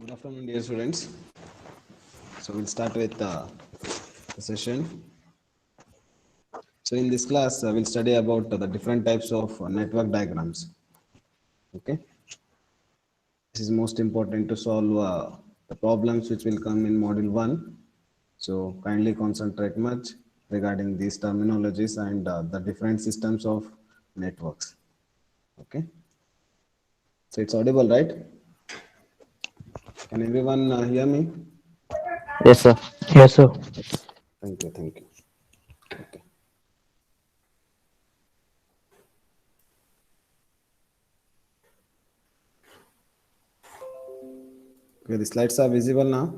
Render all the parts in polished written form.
Good afternoon, dear students. So we'll start with the session. So in this class, we'll study about the different types of network diagrams. Okay, this is most important to solve the problems which will come in module one. So kindly concentrate much regarding these terminologies and the different systems of networks. Okay, so it's audible, right? Can everyone hear me? Yes, sir. Yes, sir. Thank you. Thank you. Okay. Okay, the slides are visible now.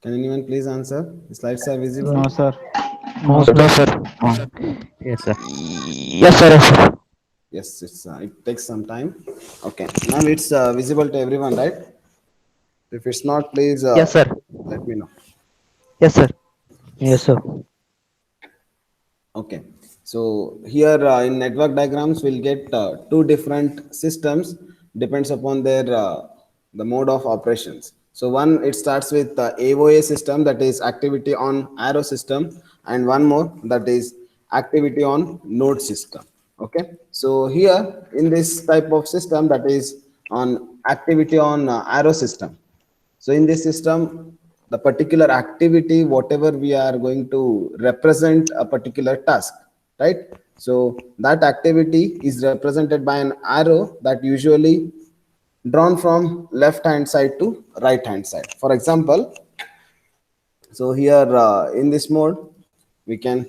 Can anyone please answer? The slides are visible. No, sir. No, No, sir. sir. No, sir. Yes, sir. Yes, sir. Yes, sir. Yes, it takes some time. Okay, now it's visible to everyone, right? If it's not, please Yes, sir. let me know. Yes, sir. Yes, sir. Okay, so here in network diagrams, we'll get two different systems depends upon their the mode of operations. So one it starts with AOA system, that is activity on arrow system, and one more that is activity on node system. Okay, so here in this type of system, that is on activity on arrow system. So in this system, the particular activity, whatever we are going to represent a particular task, right? So that activity is represented by an arrow that usually drawn from left hand side to right hand side. For example, so here in this mode, we can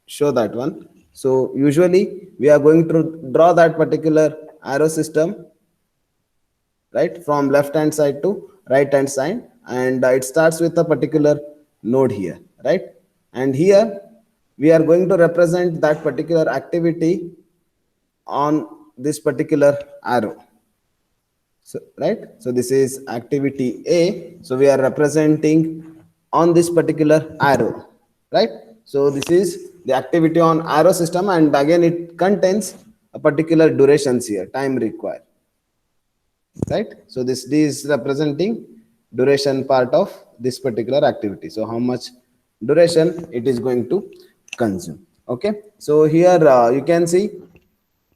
show that one. So usually we are going to draw that particular arrow system, right, from left hand side to right hand side, and it starts with a particular node here, right? And here we are going to represent that particular activity on this particular arrow. So right, so this is activity A, so we are representing on this particular arrow, right? So this is the activity on arrow system, and again it contains a particular durations here, time required, right? So this D is representing duration part of this particular activity. So how much duration it is going to consume. Okay. So here you can see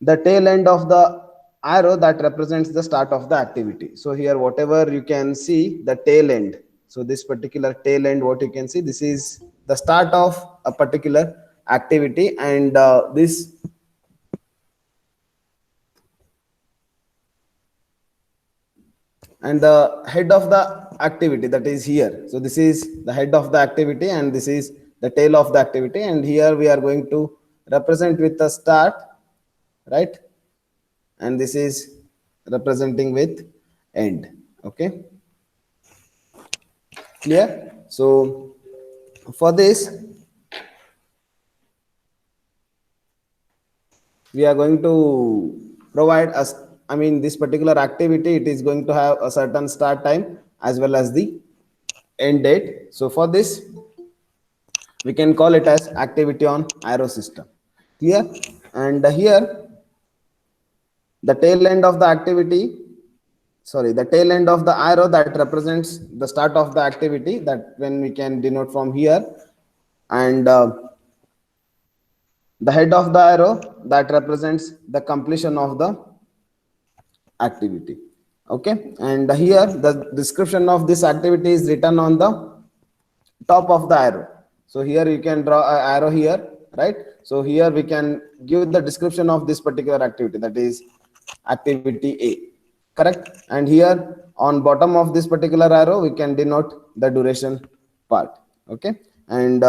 the tail end of the arrow that represents the start of the activity. So here whatever you can see the tail end. So this particular tail end, what you can see, this is the start of a particular activity, and this and the head of the activity, that is here. So this is the head of the activity and this is the tail of the activity, and here we are going to represent with the start, right? And this is representing with end. Okay, clear? So for this we are going to provide us, I mean this particular activity, it is going to have a certain start time as well as the end date. So for this we can call it as activity on arrow system. Clear? And here the tail end of the activity, sorry, the tail end of the arrow that represents the start of the activity, that when we can denote from here, and the head of the arrow that represents the completion of the activity. Okay, and here the description of this activity is written on the top of the arrow. So here you can draw an arrow here, right? So here we can give the description of this particular activity, that is activity A, correct? And here on bottom of this particular arrow we can denote the duration part. Okay, and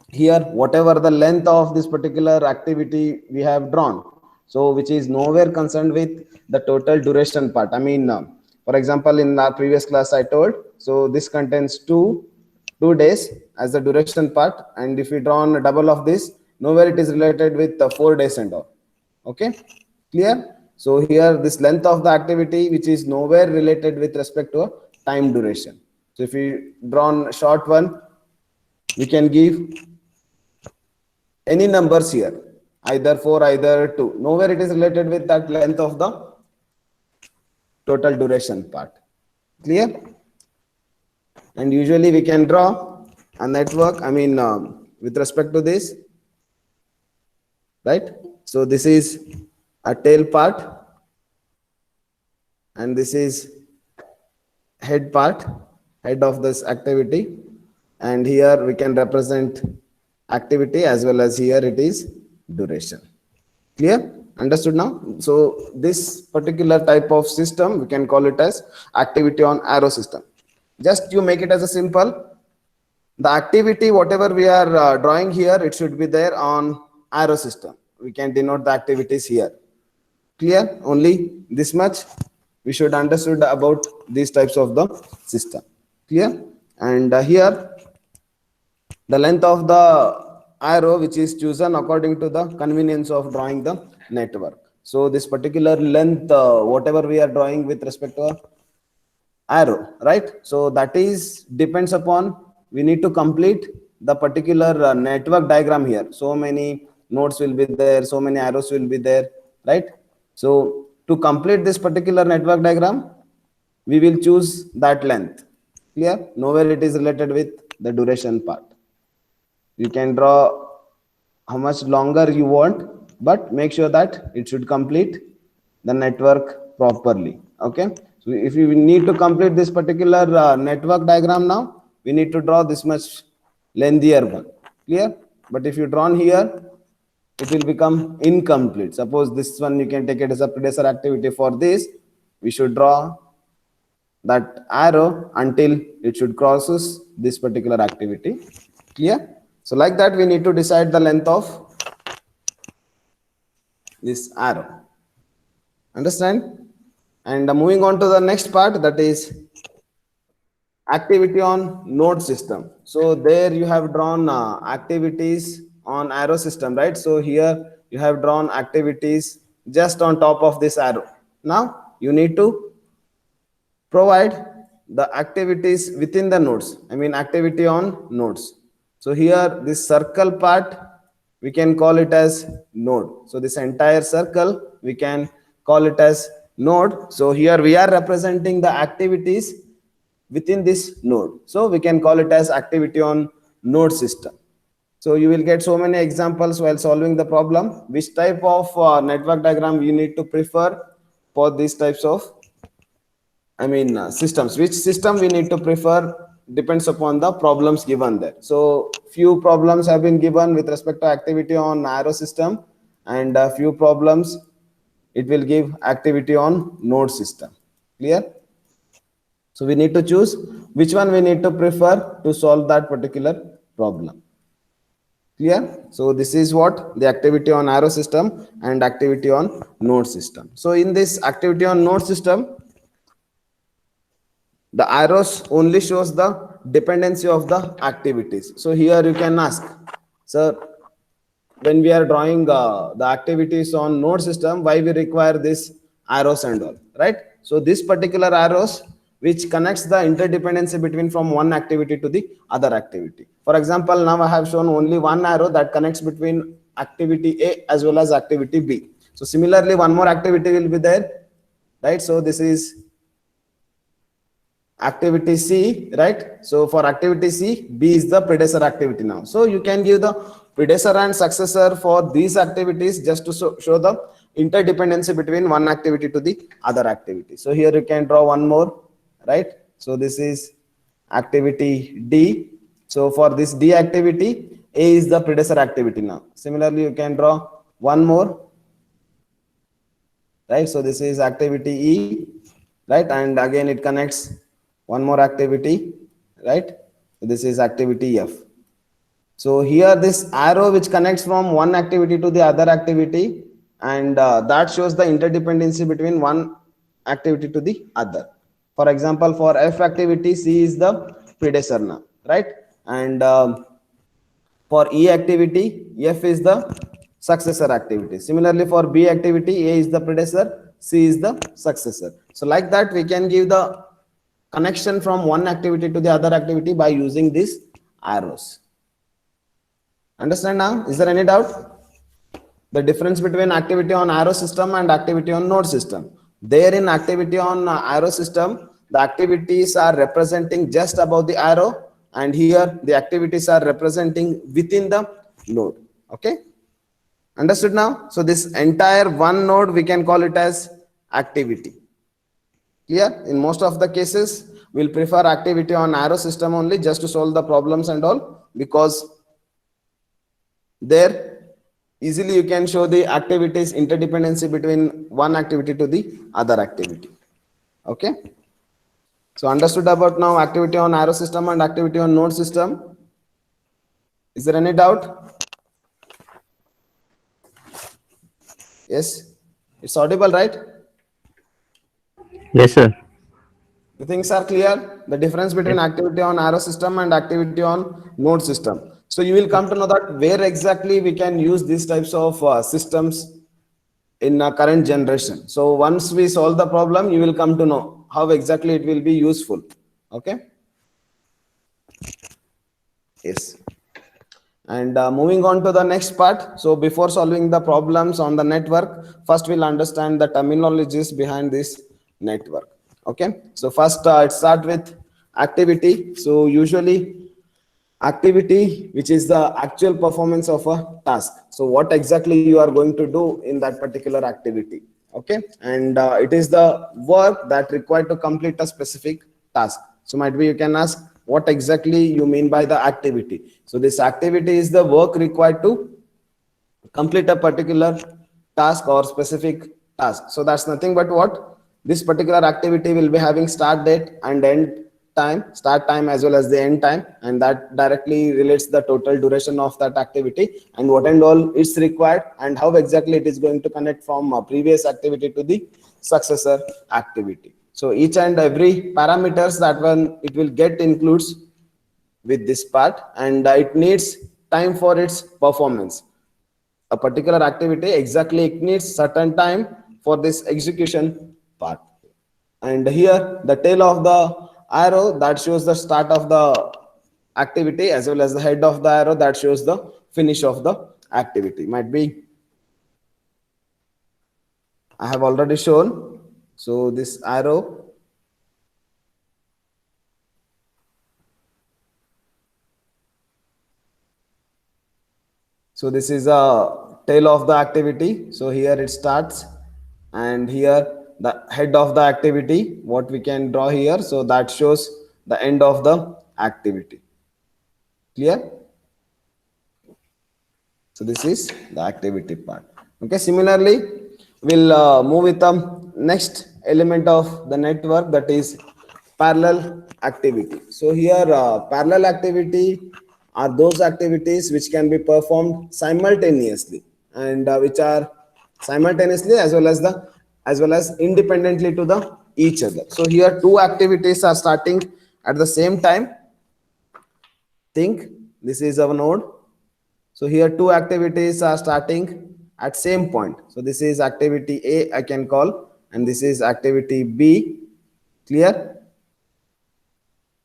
here whatever the length of this particular activity we have drawn, so which is nowhere concerned with the total duration part. I mean for example, in our previous class I told, so this contains two days as the duration part, and if we draw on a double of this, nowhere it is related with the 4 days and all. Okay, clear? So here this length of the activity, which is nowhere related with respect to a time duration. So if we draw on a short one, we can give any numbers here, either 4, either 2. Nowhere it is related with that length of the total duration part. Clear? And usually we can draw a network, I mean, with respect to this, right? So this is a tail part, and this is head part, head of this activity, and here we can represent activity as well as here it is duration. Clear? Understood now? So this particular type of system we can call it as activity on arrow system. Just you make it as a simple, the activity whatever we are drawing here, it should be there on arrow system. We can denote the activities here. Clear? Only this much we should understood about these types of the system. Clear? And here the length of the arrow which is chosen according to the convenience of drawing the network. So this particular length, whatever we are drawing with respect to arrow, right? So that is depends upon, we need to complete the particular network diagram here. So many nodes will be there, so many arrows will be there, right? So to complete this particular network diagram, we will choose that length. Clear? Nowhere it is related with the duration part. You can draw how much longer you want, but make sure that it should complete the network properly. Okay, so if you need to complete this particular network diagram now, we need to draw this much lengthier one. Clear? But if you drawn here, it will become incomplete. Suppose this one you can take it as a predecessor activity. For this we should draw that arrow until it should crosses this particular activity. Clear? So like that we need to decide the length of this arrow. Understand? And moving on to the next part, that is activity on node system. So there you have drawn activities on arrow system, right? So here you have drawn activities just on top of this arrow. Now you need to provide the activities within the nodes, I mean activity on nodes. So here this circle part we can call it as node. So this entire circle we can call it as node. So here we are representing the activities within this node. So we can call it as activity on node system. So you will get so many examples while solving the problem. Which type of network diagram you need to prefer for these types of, I mean systems. Which system we need to prefer depends upon the problems given there. So few problems have been given with respect to activity on arrow system, and a few problems it will give activity on node system. Clear? So we need to choose which one we need to prefer to solve that particular problem. Clear? So this is what the activity on arrow system and activity on node system. So in this activity on node system, the arrows only shows the dependency of the activities. So here you can ask, sir, when we are drawing the activities on node system, why we require this arrows and all, right? So this particular arrows which connects the interdependency between from one activity to the other activity. For example, now I have shown only one arrow that connects between activity A as well as activity B. So similarly, one more activity will be there, right? So this is activity C, right? So for activity C, B is the predecessor activity now. So you can give the predecessor and successor for these activities just to show the interdependency between one activity to the other activity. So here you can draw one more, right? So this is activity D. So for this D activity, A is the predecessor activity now. Similarly, you can draw one more, right? So this is activity E, right? And again it connects one more activity, right? This is activity F. So here this arrow which connects from one activity to the other activity, and that shows the interdependency between one activity to the other. For example, for F activity, C is the predecessor now, right? And for E activity, F is the successor activity. Similarly, for B activity, A is the predecessor, C is the successor. So like that, we can give the connection from one activity to the other activity by using these arrows. Understand now? Is there any doubt? The difference between activity on arrow system and activity on node system. There in activity on arrow system, the activities are representing just above the arrow, and here the activities are representing within the node. Okay, understood now? So this entire one node we can call it as activity. Clear? In most of the cases, we'll prefer activity on arrow system only just to solve the problems and all, because there easily you can show the activities interdependency between one activity to the other activity. Okay, so understood about now activity on arrow system and activity on node system. Is there any doubt? Yes, it's audible, right? Yes, sir. The things are clear. The difference between Yes. activity on arrow system and activity on node system. So you will come to know that where exactly we can use these types of systems in current generation. So once we solve the problem, you will come to know how exactly it will be useful. Okay. Yes. And moving on to the next part. So before solving the problems on the network, first we'll understand the terminologies behind this network. Okay. So first it start with activity. So usually activity, which is the actual performance of a task. So what exactly you are going to do in that particular activity. Okay. And it is the work that required to complete a specific task. So might be you can ask what exactly you mean by the activity. So this activity is the work required to complete a particular task or specific task. So that's nothing but what this particular activity will be having start date and end time, start time as well as the end time, and that directly relates the total duration of that activity and what and all is required and how exactly it is going to connect from a previous activity to the successor activity. So each and every parameters that one it will get includes with this part, and it needs time for its performance. A particular activity exactly it needs certain time for this execution part. And here the tail of the arrow that shows the start of the activity as well as the head of the arrow that shows the finish of the activity. Might be I have already shown. So this arrow, so this is a tail of the activity. So here it starts, and here the head of the activity, what we can draw here. So that shows the end of the activity. Clear? So this is the activity part. Okay. Similarly, we'll move with the next element of the network, that is parallel activity. So here parallel activity are those activities which can be performed simultaneously and which are simultaneously as well as independently to the each other. So here two activities are starting at the same time. Think this is our node. So here two activities are starting at same point. So this is activity A I can call, and this is activity B. Clear?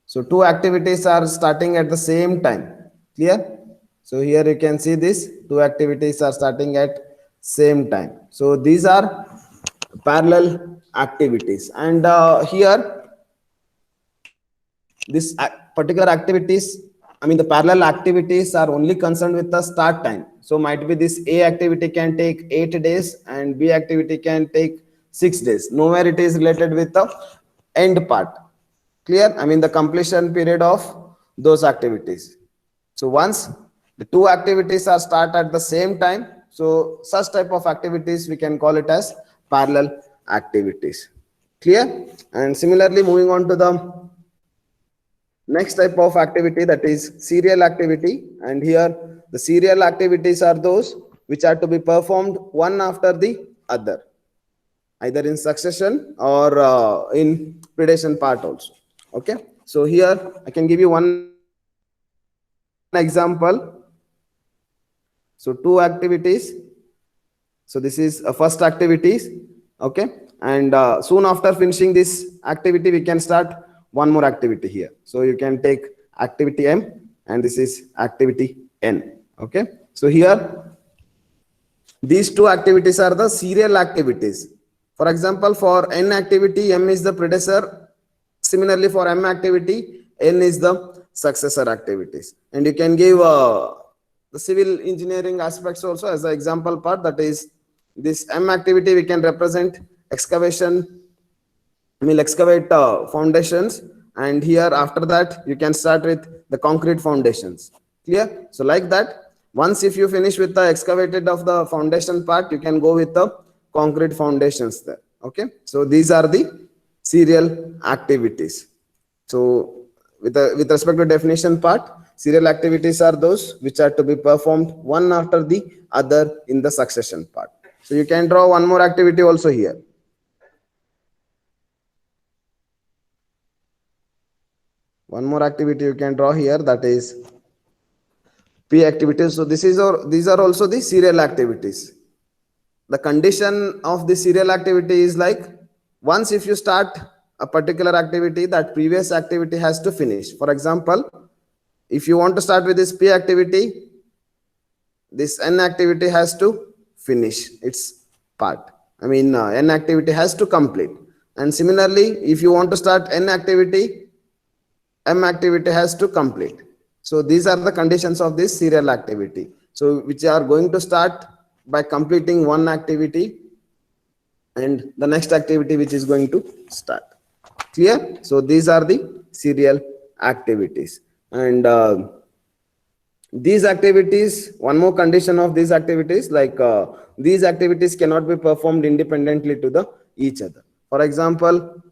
So two activities are starting at the same time. Clear? So here you can see this two activities are starting at same time. So these are parallel activities, and here this particular activities, I mean the parallel activities are only concerned with the start time. So might be this A activity can take 8 days and B activity can take 6 days. Nowhere it is related with the end part. Clear? I mean the completion period of those activities. So once the two activities are start at the same time, so such type of activities we can call it as parallel activities. Clear? And similarly moving on to the next type of activity, that is serial activity. And here the serial activities are those which are to be performed one after the other, either in succession or in predation part also. Okay. So here I can give you one example. So two activities. So this is a first activities. Okay. And soon after finishing this activity, we can start one more activity here. So you can take activity M and this is activity N. Okay, so here these two activities are the serial activities. For example, for n activity, m is the predecessor. Similarly, for m activity, n is the successor activities. And you can give the civil engineering aspects also as an example part. That is, this m activity we can represent excavation. We'll excavate foundations, and here after that you can start with the concrete foundations. Clear? So like that, once if you finish with the excavated of the foundation part, you can go with the concrete foundations there. Okay, so these are the serial activities. So with respect to definition part, serial activities are those which are to be performed one after the other in the succession part. So you can draw one more activity also here. One more activity you can draw here, that is P activities. So these are also the serial activities. The condition of the serial activity is like, once if you start a particular activity, that previous activity has to finish. For example, if you want to start with this P activity, this N activity has to finish its part. I mean, N activity has to complete. And similarly, if you want to start N activity, M activity has to complete. So these are the conditions of this serial activity. So which are going to start by completing one activity and the next activity which is going to start. Clear? So these are the serial activities. And these activities, one more condition of these activities, like these activities cannot be performed independently to the each other. For example,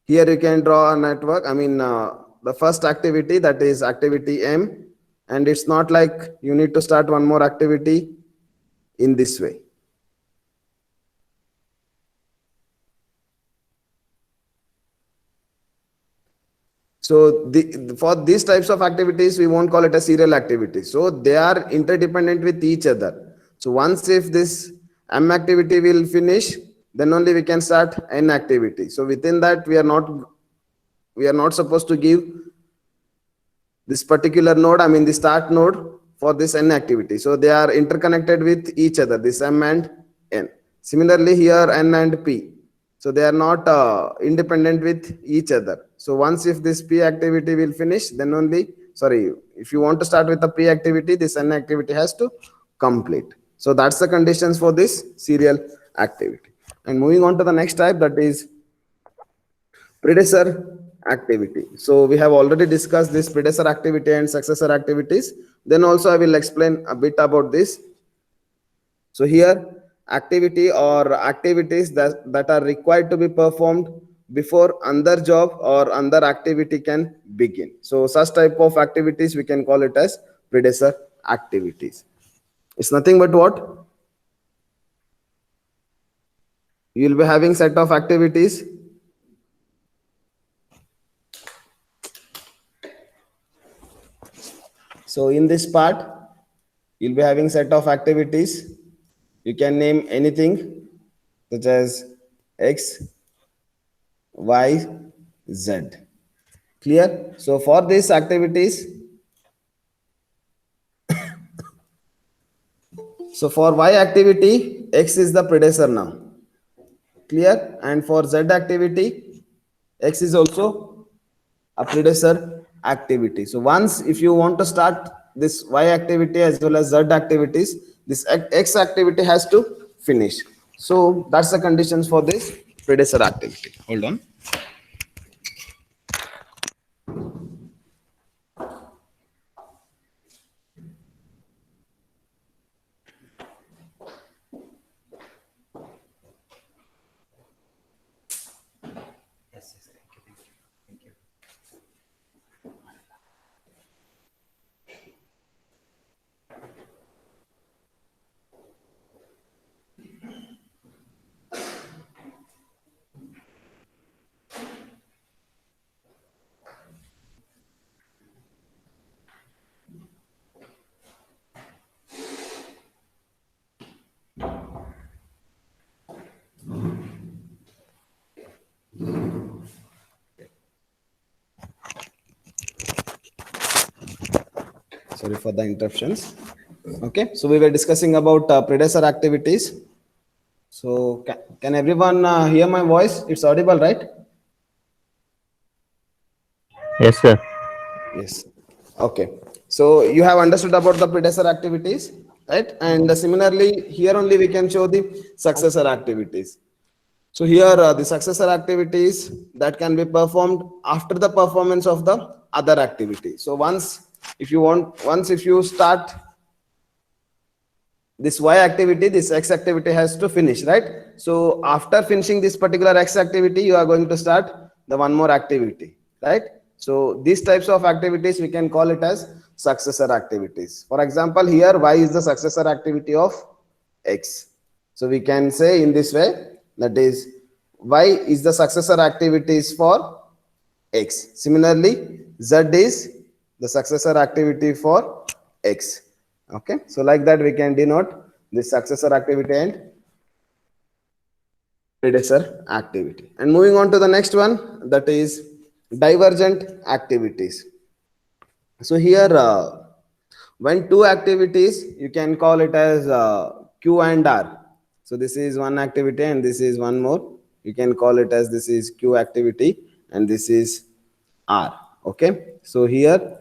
here you can draw a network. I mean, the first activity, that is activity M, and it's not like you need to start one more activity in this way. So for these types of activities, we won't call it a serial activity. So they are interdependent with each other. So once if this M activity will finish, then only we can start N activity. So within that, we are not supposed to give this particular node, I mean the start node for this N activity. So they are interconnected with each other, this M and N. Similarly here N and P. So they are not independent with each other. So once if this P activity will finish, then only, sorry, if you want to start with the P activity, this N activity has to complete. So that's the conditions for this serial activity. And moving on to the next type, that is predecessor activity. So we have already discussed this predecessor activity and successor activities. Then also I will explain a bit about this. So here activity or activities that are required to be performed before another job or another activity can begin. So such type of activities we can call it as predecessor activities. It's nothing but what? You will be having set of activities. So in this part, you'll be having set of activities. You can name anything such as X, Y, Z. Clear? So for these activities, so for Y activity, X is the predecessor now. Clear? And for Z activity, X is also a predecessor activity. So once if you want to start this Y activity as well as Z activities, this X activity has to finish. So that's the conditions for this predecessor activity. Hold on. Sorry for the interruptions. Okay, so we were discussing about predecessor activities. So can everyone hear my voice? It's audible, right? Yes, sir. Yes. Okay. So you have understood about the predecessor activities, right? And similarly, here only we can show the successor activities. So here the successor activities that can be performed after the performance of the other activity. So once if you start this y activity, this x activity has to finish, right? So after finishing this particular x activity, you are going to start the one more activity, right? So these types of activities we can call it as successor activities. For example, here y is the successor activity of x. So we can say in this way, that is y is the successor activities for x. Similarly, z is the successor activity for x. Okay, so like that we can denote the successor activity and predecessor activity. And moving on to the next one, that is divergent activities. So here when two activities, you can call it as q and r. So this is one activity and this is one more, you can call it as this is q activity and this is r. Okay, so here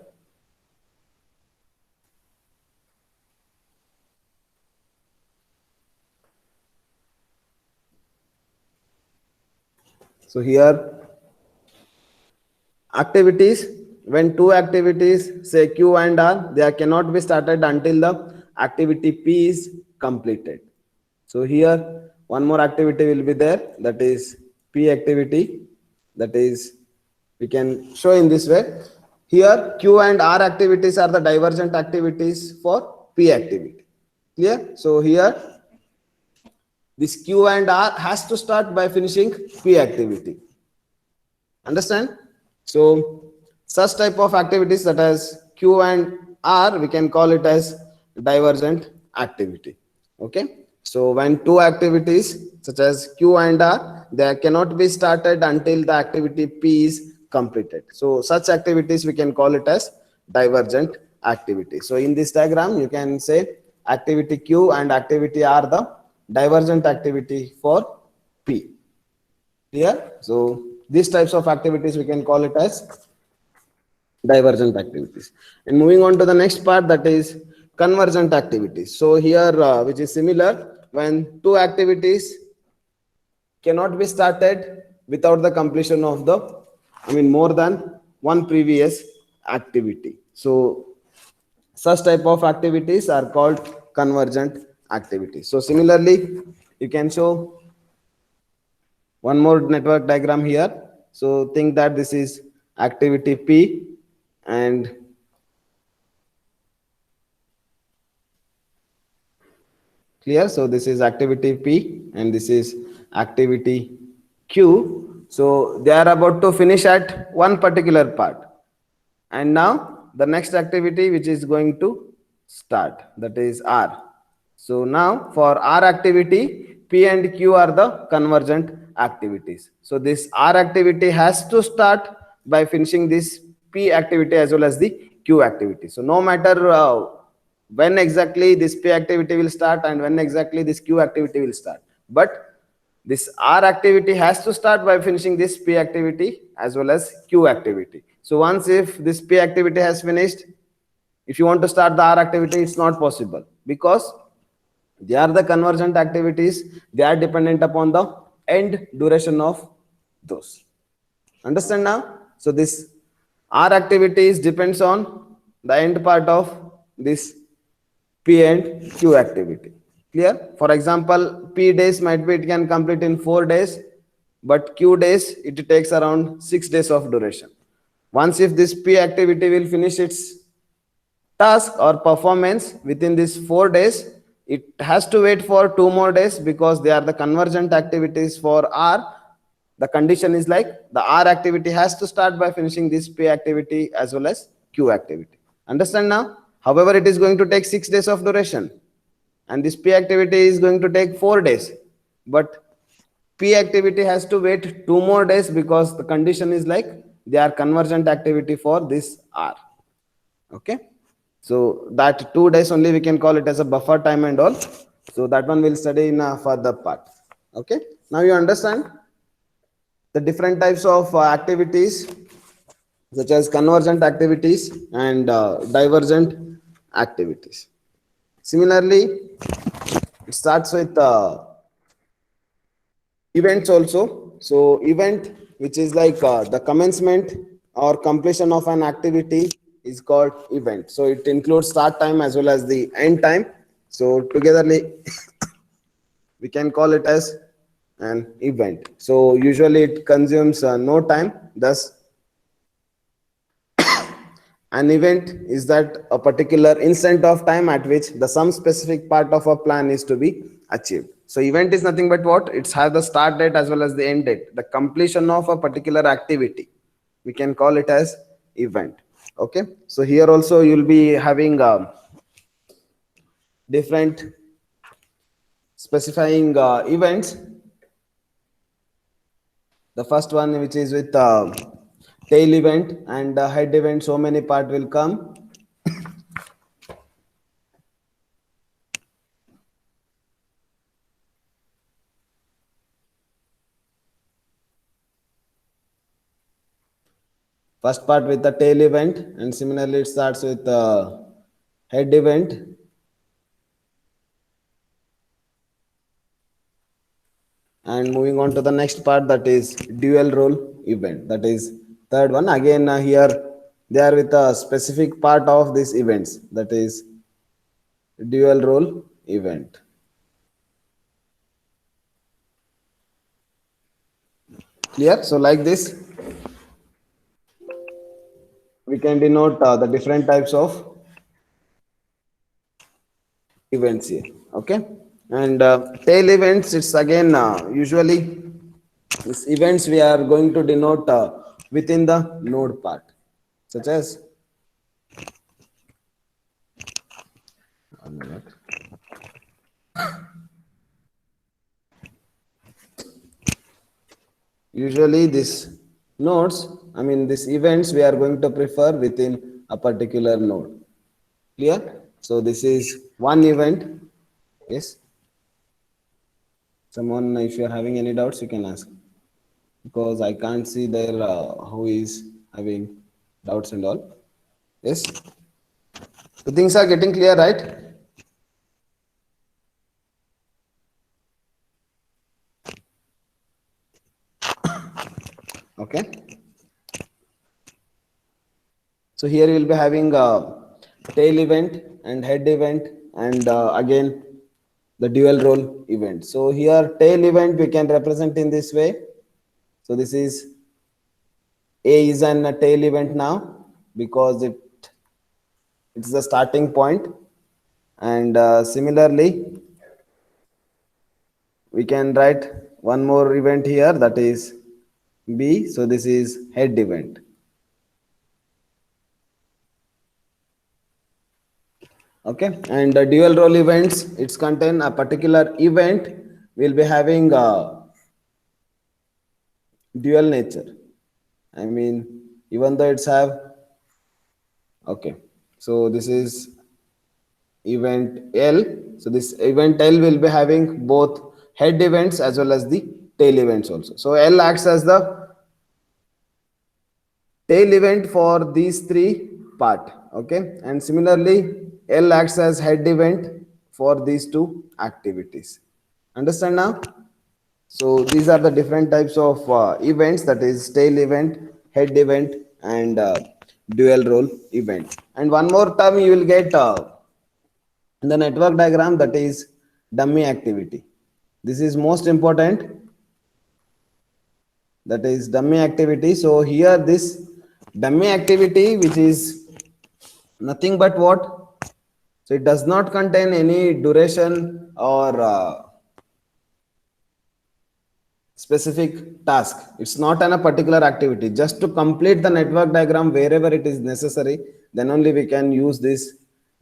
activities, when two activities say q and r, they cannot be started until the activity p is completed. So here one more activity will be there, that is p activity, that is we can show in this way. Here q and r activities are the divergent activities for p activity. Clear? So here this q and r has to start by finishing p activity. Understand? So such type of activities, that as q and r, we can call it as divergent activity. Okay, so when two activities such as q and r, they cannot be started until the activity p is completed. So such activities we can call it as divergent activity. So in this diagram you can say activity q and activity r the divergent activity for p. Clear? So these types of activities we can call it as divergent activities. And moving on to the next part, that is convergent activities. So here which is similar, when two activities cannot be started without the completion of the, more than one previous activity. So such type of activities are called convergent activities. So similarly, you can show one more network diagram here. So think that this is activity p and clear. So this is activity p and this is activity q. So they are about to finish at one particular part, and now the next activity which is going to start, that is r. So now for r activity, p and q are the convergent activities. So this r activity has to start by finishing this p activity as well as the q activity. So no matter when exactly this p activity will start and when exactly this q activity will start, but this r activity has to start by finishing this p activity as well as q activity. So once if this p activity has finished, if you want to start the r activity, it's not possible, because they are the convergent activities, they are dependent upon the end duration of those. Understand now? So this r activities depends on the end part of this p and q activity. Clear? For example, p days might be it can complete in 4 days, but q days it takes around 6 days of duration. Once if this p activity will finish its task or performance within these 4 days, it has to wait for 2 more days, because they are the convergent activities for r. The condition is like the r activity has to start by finishing this p activity as well as q activity. Understand now? However, it is going to take 6 days of duration and this p activity is going to take 4 days, but p activity has to wait 2 more days, because the condition is like they are convergent activity for this r. Okay, So that 2 days only we can call it as a buffer time and all. So that one we'll study in a further part. Okay. Now you understand the different types of activities such as convergent activities and divergent activities. Similarly, it starts with events also. So event which is like the commencement or completion of an activity is called event. So it includes start time as well as the end time. So togetherly we can call it as an event. So usually it consumes no time. Thus an event is that a particular instant of time at which the some specific part of a plan is to be achieved. So event is nothing but what? It's have the start date as well as the end date, the completion of a particular activity. We can call it as event. Okay. So here also you'll be having different specifying events. The first one which is with tail event and head event, so many part will come. First part with the tail event, and similarly it starts with the head event. And moving on to the next part, that is dual role event. That is third one. Again, here they are with a specific part of these events. That is dual role event. Clear? So like this, we can denote the different types of events here. Okay. And tail events, it's again usually these events we are going to denote within the node part, such as usually these nodes, I mean these events we are going to prefer within a particular node. Clear? So this is one event. Yes. Someone, if you are having any doubts, you can ask, because I can't see there who is having doubts and all. Yes. So things are getting clear, right? Okay. So here you will be having a tail event and head event, and again the dual role event. So here tail event we can represent in this way. So this is A is an a tail event now because it's the starting point, and similarly we can write one more event here, that is B. So this is head event. Okay, and the dual role events, it's contain a particular event will be having a dual nature. I mean, even though it's have, okay, so this is event L. So this event L will be having both head events as well as the tail events also. So L acts as the tail event for these three part. Okay, and similarly L acts as head event for these two activities. Understand now? So these are the different types of events, that is tail event, head event, and dual role event. And one more term you will get in the network diagram, that is dummy activity. This is most important, that is dummy activity. So here this dummy activity, which is nothing but what? So it does not contain any duration or specific task. It's not an a particular activity. Just to complete the network diagram wherever it is necessary, then only we can use this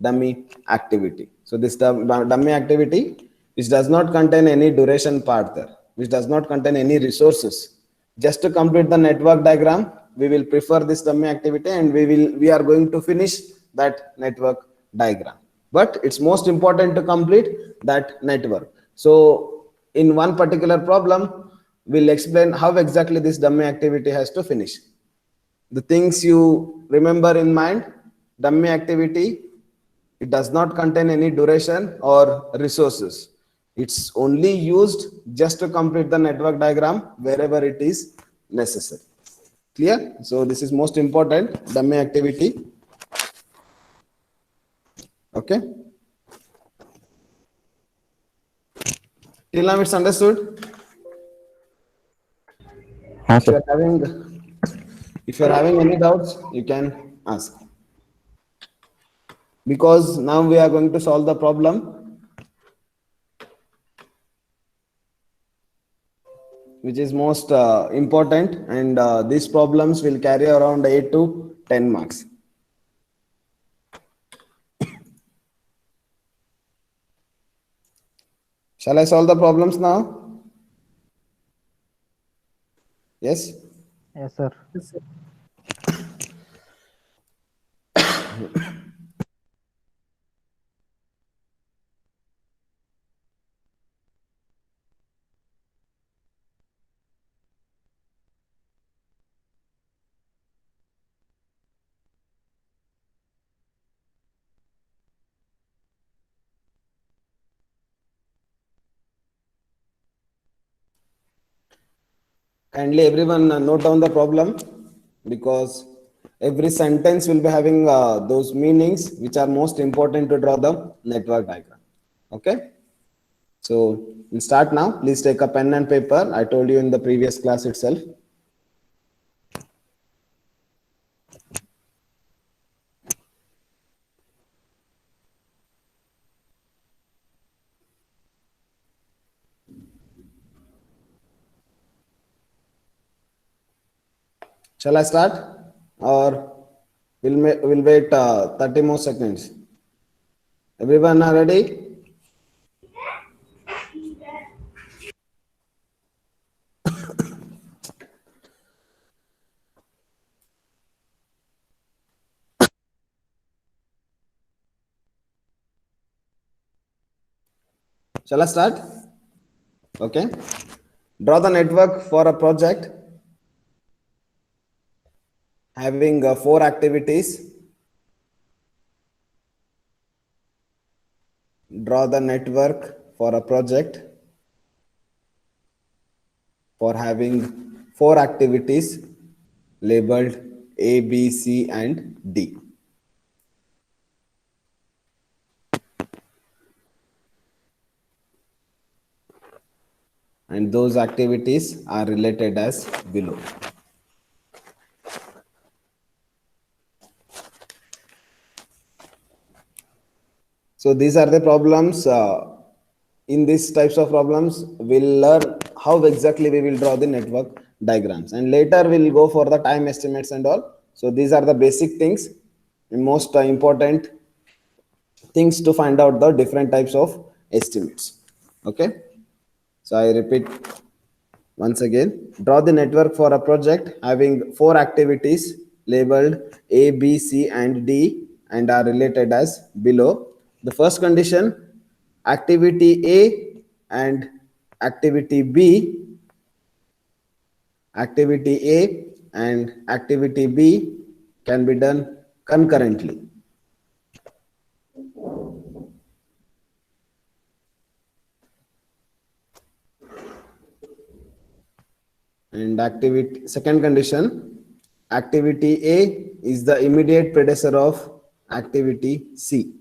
dummy activity. So this dummy activity, which does not contain any duration part there, which does not contain any resources. Just to complete the network diagram, we will prefer this dummy activity, and we are going to finish that network diagram. But it's most important to complete that network. So in one particular problem, we'll explain how exactly this dummy activity has to finish. The things you remember in mind: dummy activity, it does not contain any duration or resources. It's only used just to complete the network diagram wherever it is necessary. Clear? So this is most important, dummy activity. Okay. Till now it's understood. हाँ If you sir. are having if you are having any doubts, you can ask. Because now we are going to solve the problem which is most important, and these problems will carry around 8 to 10 marks. Shall I solve the problems now? Yes. Yes, sir. Kindly everyone note down the problem, because every sentence will be having those meanings which are most important to draw the network diagram. Okay. So we'll start now. Please take a pen and paper. I told you in the previous class itself. Shall I start, or we'll wait 30 more seconds? Everyone are ready? Shall I start? Okay. Draw the network for a project having four activities. Draw the network for a project for having four activities labeled A, B, C, and D. And those activities are related as below. So these are the problems. In these types of problems, we'll learn how exactly we will draw the network diagrams, and later we'll go for the time estimates and all. So these are the basic things, the most important things to find out the different types of estimates. Okay. So I repeat once again, draw the network for a project having four activities labeled A, B, C, and D and are related as below. The first condition, activity A and activity B, activity A and activity B can be done concurrently. And activity second condition, activity A is the immediate predecessor of activity C.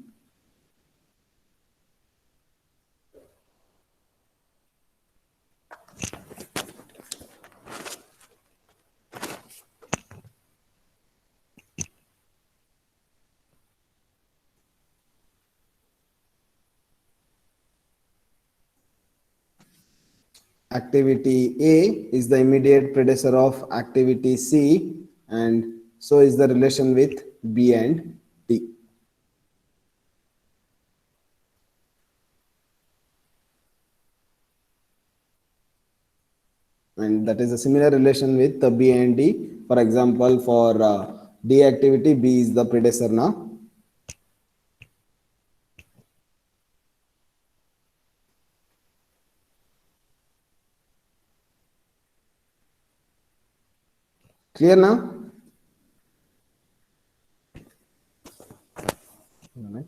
Activity A is the immediate predecessor of activity C, and so is the relation with B and D. And that is a similar relation with the B and D. For example, for D activity, B is the predecessor now. Clear now? Right.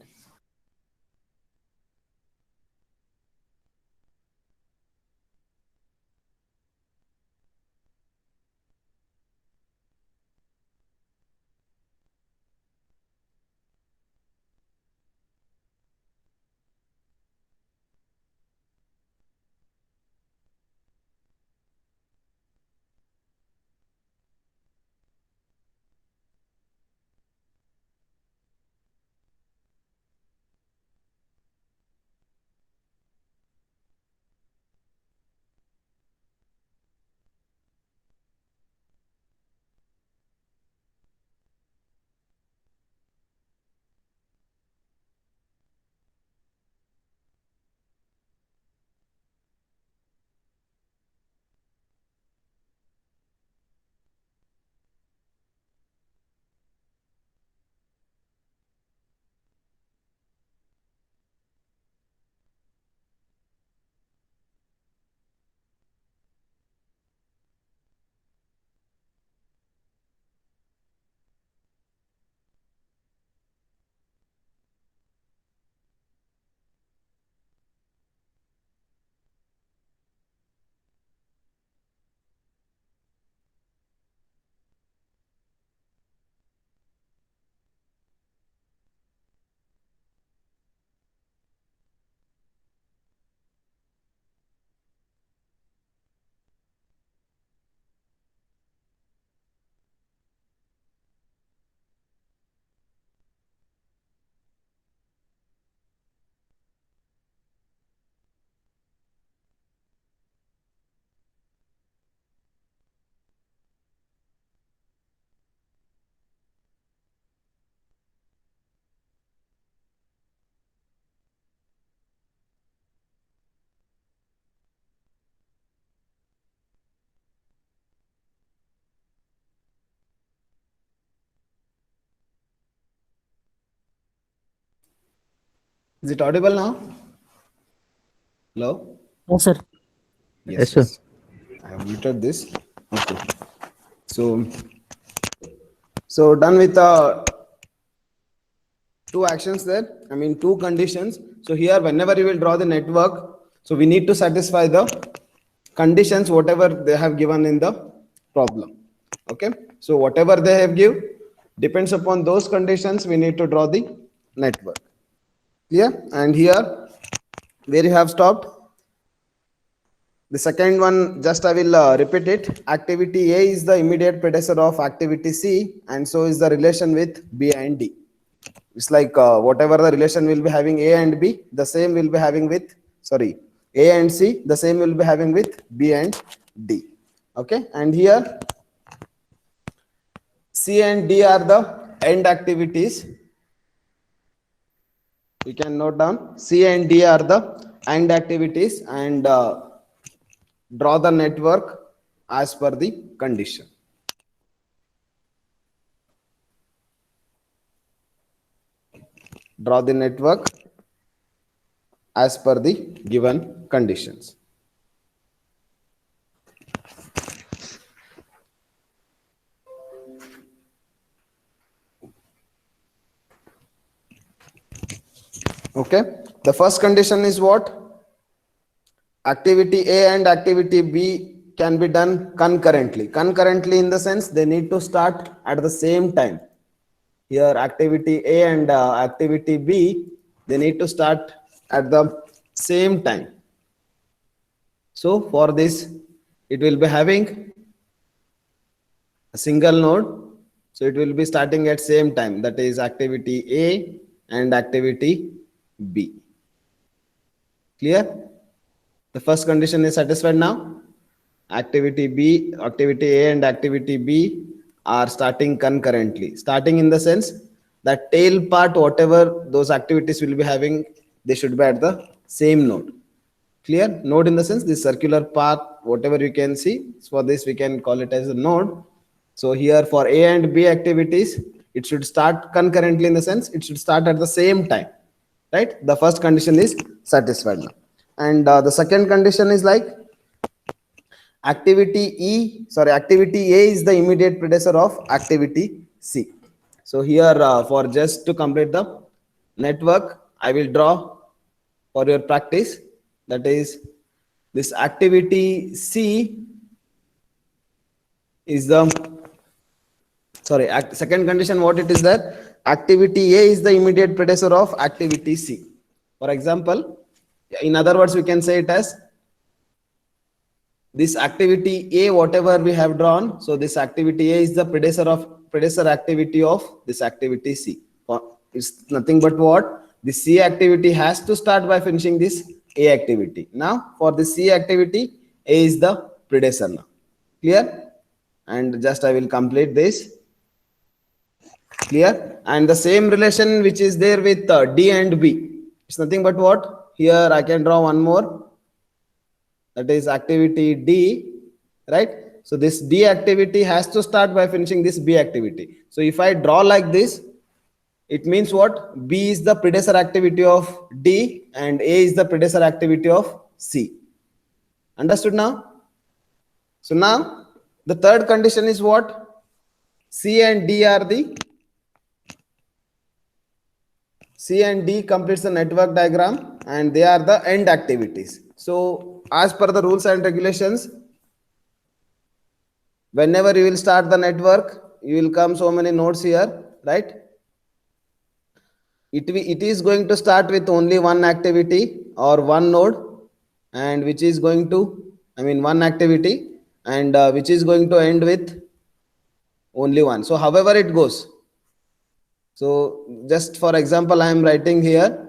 Is it audible now? Hello? Yes, sir. Yes, Yes, sir. yes. I have muted this. Okay. So, so done with two actions there. I mean, two conditions. So here, whenever you will draw the network, so we need to satisfy the conditions, whatever they have given in the problem. Okay. So whatever they have give, depends upon those conditions, we need to draw the network. Clear? And here, where you have stopped, the second one, just I will repeat it. Activity A is the immediate predecessor of activity C, and so is the relation with B and D. It's like whatever the relation will be having A and B, the same will be having with, sorry, A and C, the same will be having with B and D. Okay, and here C and D are the end activities. You can note down C and D are the end activities, and draw the network as per the condition. Draw the network as per the given conditions. Okay, the first condition is what? Activity A and activity B can be done concurrently. Concurrently in the sense they need to start at the same time. Here activity A and activity B, they need to start at the same time. So for this, it will be having a single node. So it will be starting at same time. That is activity A and activity B. Clear? The first condition is satisfied now. Activity B, activity A and activity B are starting concurrently. Starting in the sense that tail part, whatever those activities will be having, they should be at the same node. Clear? Node in the sense this circular path, whatever you can see. For this, we can call it as a node. So here for A and B activities, it should start concurrently in the sense it should start at the same time. Right? The first condition is satisfied now. And the second condition is like activity A is the immediate predecessor of activity C. So here for just to complete the network, I will draw for your practice, that is this activity C is the second condition. What it is, that activity A is the immediate predecessor of activity C. For example, in other words, we can say it as this activity A, whatever we have drawn. So this activity A is the predecessor activity of this activity C. It's nothing but what? The C activity has to start by finishing this A activity. Now for the C activity, A is the predecessor now. Clear? And just I will complete this. Clear? And the same relation which is there with D and B. It's nothing but what? Here I can draw one more. That is activity D, right? So this D activity has to start by finishing this B activity. So if I draw like this, it means what? B is the predecessor activity of D and A is the predecessor activity of C. Understood now? So now the third condition is what? C and D completes the network diagram and they are the end activities. So as per the rules and regulations, whenever you will start the network, you will come so many nodes here, right? It is going to start with only one activity or one node, and which is going to, one activity, and which is going to end with only one. So however it goes. So just for example, I am writing here.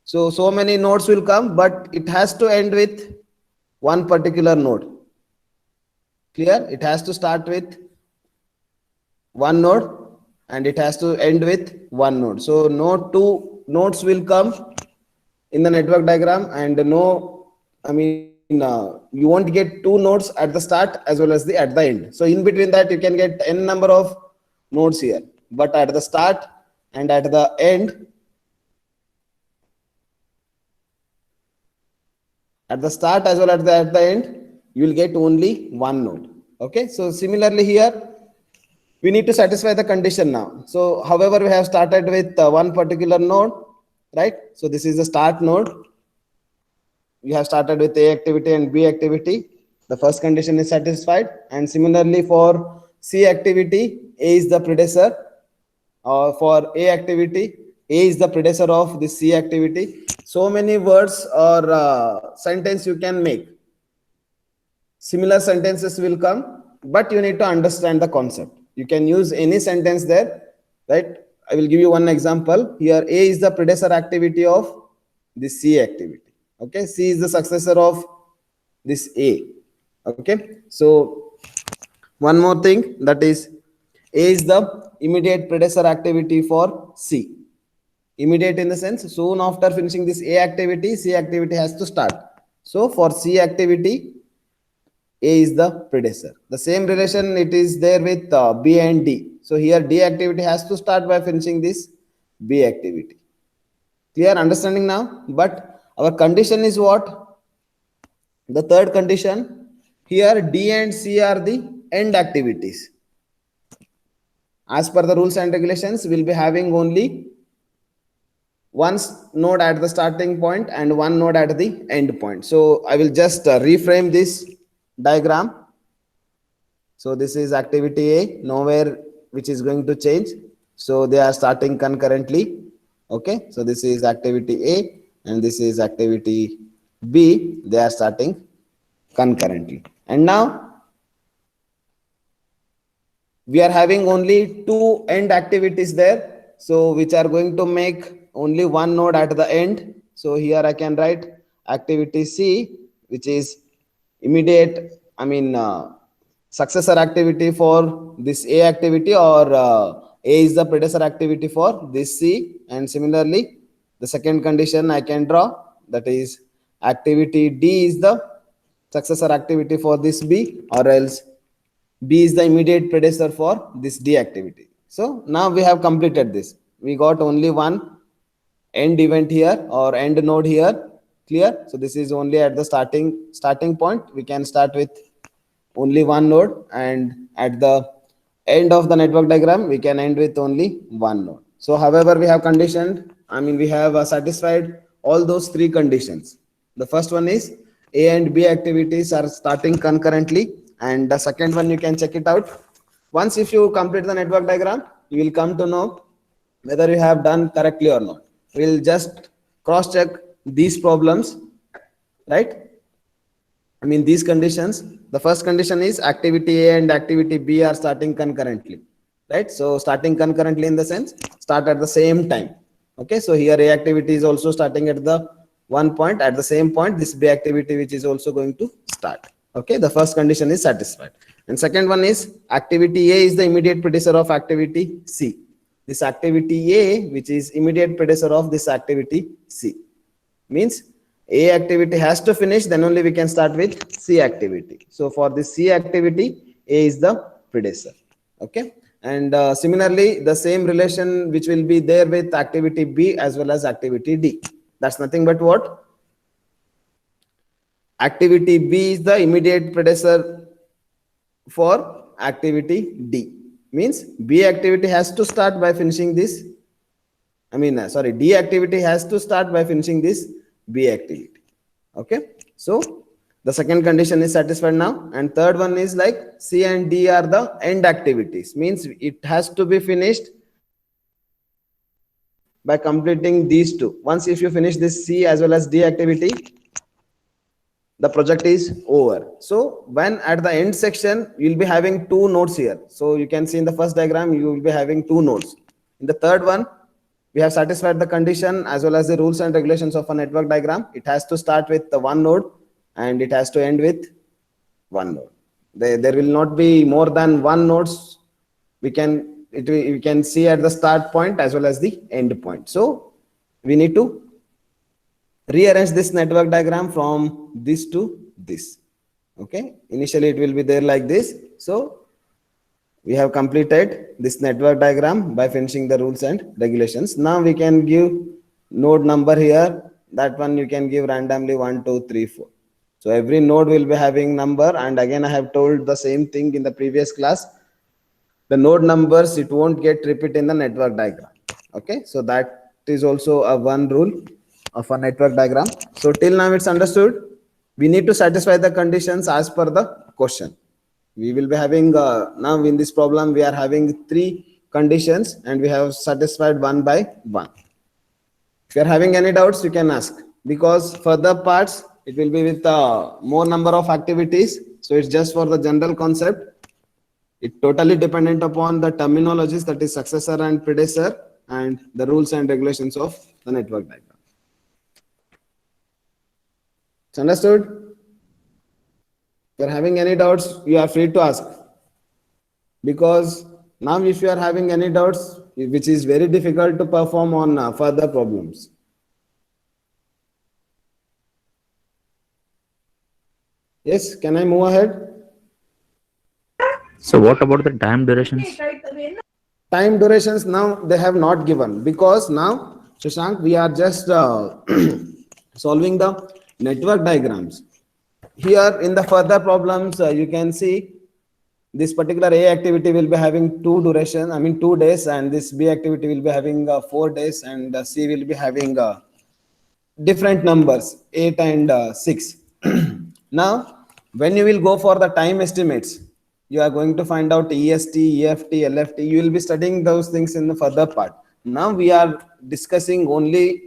So many nodes will come, but it has to end with one particular node. Clear? It has to start with one node and it has to end with one node. So no two nodes will come in the network diagram, and you won't get two nodes at the start as well as at the end. So in between that, you can get n number of nodes here, but at the start and at the end, at the start as well as at the end, you will get only one node. Okay, so similarly here, we need to satisfy the condition now. So however, we have started with one particular node, right? So this is the start node. We have started with A activity and B activity. The first condition is satisfied. And similarly for C activity, A is the predecessor. For A activity, A is the predecessor of the C activity. So many words or sentence you can make. Similar sentences will come, but you need to understand the concept. You can use any sentence there, right? I will give you one example. Here A is the predecessor activity of the C activity. Okay, C is the successor of this A. Okay, so one more thing, that is A is the immediate predecessor activity for C. Immediate in the sense, soon after finishing this A activity, C activity has to start. So for C activity, A is the predecessor. The same relation it is there with B and D. So here D activity has to start by finishing this B activity. Clear understanding now? But our condition is what? The third condition. Here D and C are the end activities. As per the rules and regulations, we will be having only one node at the starting point and one node at the end point. So I will just reframe this diagram. So this is activity A, nowhere which is going to change. So they are starting concurrently. Okay, so this is activity A and this is activity B. They are starting concurrently. And now we are having only two end activities there. So which are going to make only one node at the end. So here I can write activity C, which is immediate, successor activity for this A activity, or A is the predecessor activity for this C. And similarly, the second condition I can draw, that is activity D is the successor activity for this B, or else B is the immediate predecessor for this D activity. So now we have completed this. We got only one end event here or end node here. Clear? So this is only at the starting point. We can start with only one node, and at the end of the network diagram we can end with only one node. So however we have conditioned, I mean we have satisfied all those three conditions. The first one is A and B activities are starting concurrently, and the second one you can check it out. Once if you complete the network diagram, you will come to know whether you have done correctly or not. We'll just cross check these problems, right? I mean these conditions. The first condition is activity A and activity B are starting concurrently, right? So starting concurrently in the sense start at the same time. Okay, so here A activity is also starting at the one point. At the same point, this B activity which is also going to start. Okay, the first condition is satisfied. And second one is activity A is the immediate predecessor of activity C. This activity A, which is immediate predecessor of this activity C, means A activity has to finish, then only we can start with C activity. So for this C activity, A is the predecessor. Okay, and similarly the same relation which will be there with activity B as well as activity D. That's nothing but what? Activity B is the immediate predecessor for activity D. Means B activity has to start by finishing this. Sorry, D activity has to start by finishing this B activity. Okay, so the second condition is satisfied now, and third one is like C and D are the end activities. Means it has to be finished by completing these two. Once if you finish this C as well as D activity, the project is over. So when at the end section you'll be having two nodes here. So you can see in the first diagram you will be having two nodes. In the third one, we have satisfied the condition as well as the rules and regulations of a network diagram. It has to start with the one node and it has to end with one node. There will not be more than one nodes. We can see at the start point as well as the end point. So we need to rearrange this network diagram from this to this. Okay, initially it will be there like this. So we have completed this network diagram by finishing the rules and regulations. Now we can give node number here. That one you can give randomly 1, 2, 3, 4. So every node will be having number, and again I have told the same thing in the previous class. The node numbers, it won't get repeat in the network diagram. Okay, so that is also a one rule of a network diagram. So till now it's understood. We need to satisfy the conditions as per the question. We will be having now in this problem we are having three conditions and we have satisfied one by one. If you are having any doubts, you can ask, because further parts it will be with more number of activities. So it's just for the general concept. It totally dependent upon the terminologies, that is successor and predecessor, and the rules and regulations of the network diagram. It's understood? If you are having any doubts, you are free to ask. Because now if you are having any doubts, which is very difficult to perform on further problems. Yes, can I move ahead? So what about the time durations? Time durations now they have not given, because now Shashank, we are just solving the network diagrams. Here in the further problems, you can see this particular A activity will be having 2 days, and this B activity will be having 4 days, and C will be having different numbers, 8 and 6. Now, when you will go for the time estimates, you are going to find out EST, EFT, LFT. You will be studying those things in the further part. Now we are discussing only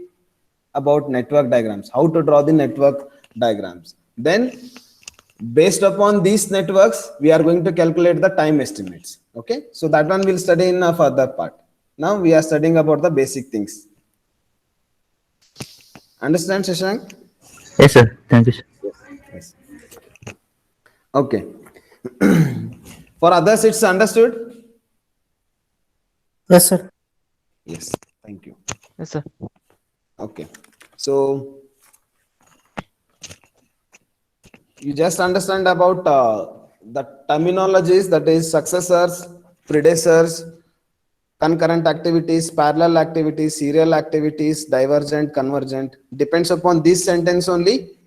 about network diagrams, how to draw the network diagrams. Then based upon these networks, we are going to calculate the time estimates. Okay, so that one we'll study in a further part. Now we are studying about the basic things. Understand, Shashank? Yes, sir. Thank you, sir. Yes. Okay. For others, it's understood? Yes, sir. Yes. Thank you. Yes, sir. Okay. So you just understand about the terminologies, that is successors, predecessors, concurrent activities, parallel activities, serial activities, divergent, convergent. Depends upon this sentence only,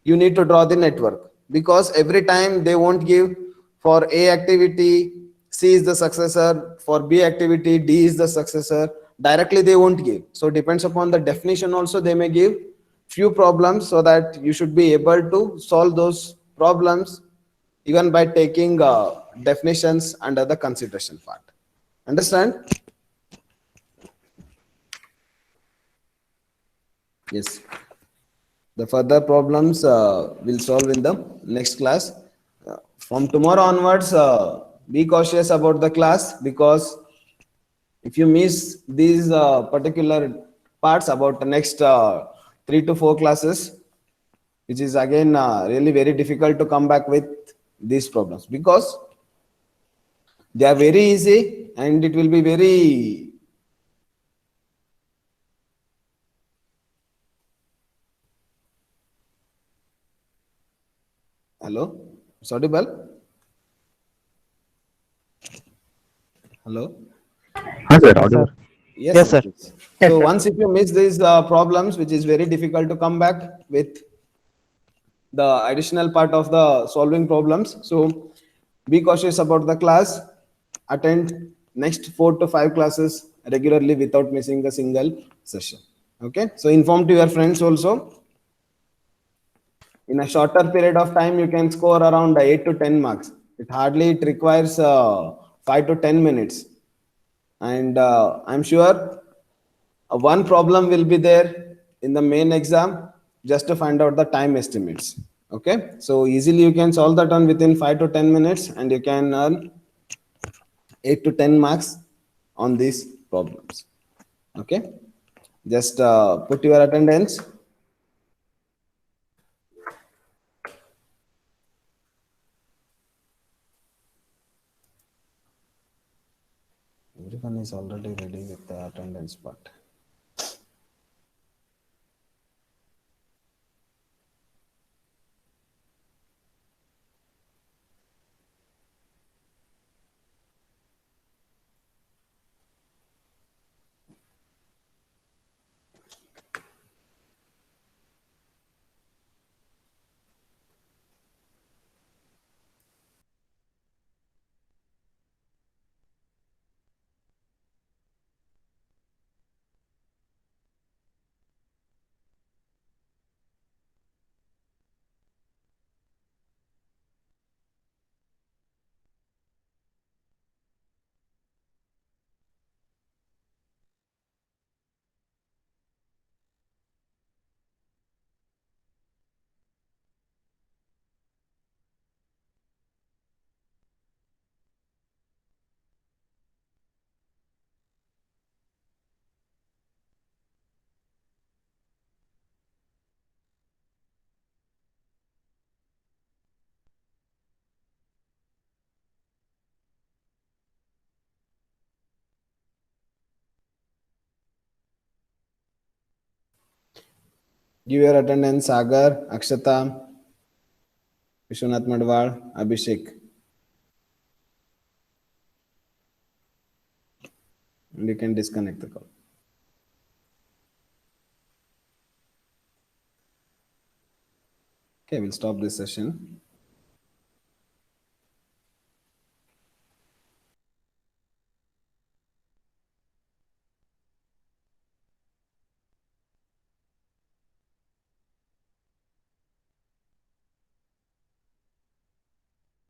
you need to draw the network, because every time they won't give for A activity, C is the successor. For B activity, D is the successor. Directly they won't give. So depends upon the definition also they may give few problems so that you should be able to solve those problems even by taking definitions under the consideration part. Understand? Yes. The further problems we'll solve in the next class. From tomorrow onwards, be cautious about the class, because if you miss these particular parts about the next 3 to 4 classes, which is again really very difficult to come back with these problems, because they are very easy and it will be very. Hello, it's audible? Hello. हाँ sir, Yes, sir. audible. Yes, Yes, sir, sir. please. Yes, So sir. once if you miss these problems, which is very difficult to come back with the additional part of the solving problems. So be cautious about the class. Attend next 4 to 5 classes regularly without missing a single session. Okay. So inform to your friends also. In a shorter period of time, you can score around 8 to 10 marks. It requires 5 to 10 minutes, and I'm sure one problem will be there in the main exam just to find out the time estimates. Okay, so easily you can solve that one within 5 to 10 minutes and you can earn 8 to 10 marks on these problems. Okay, just put your attendance. Everyone is already ready with the attendance part. Give your attendance: Sagar, Akshata, Vishwanath Madwal, Abhishek. And you can disconnect the call. Okay, we'll stop this session.